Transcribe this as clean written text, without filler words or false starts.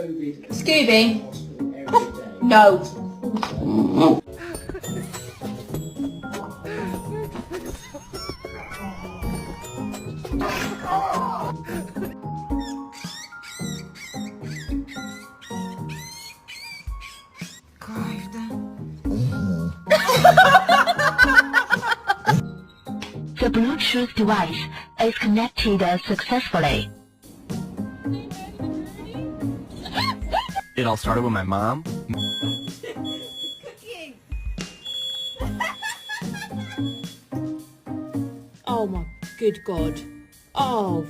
Scooby. No. The Bluetooth device is connected successfully. It all started with my mom. Oh my good God. Oh.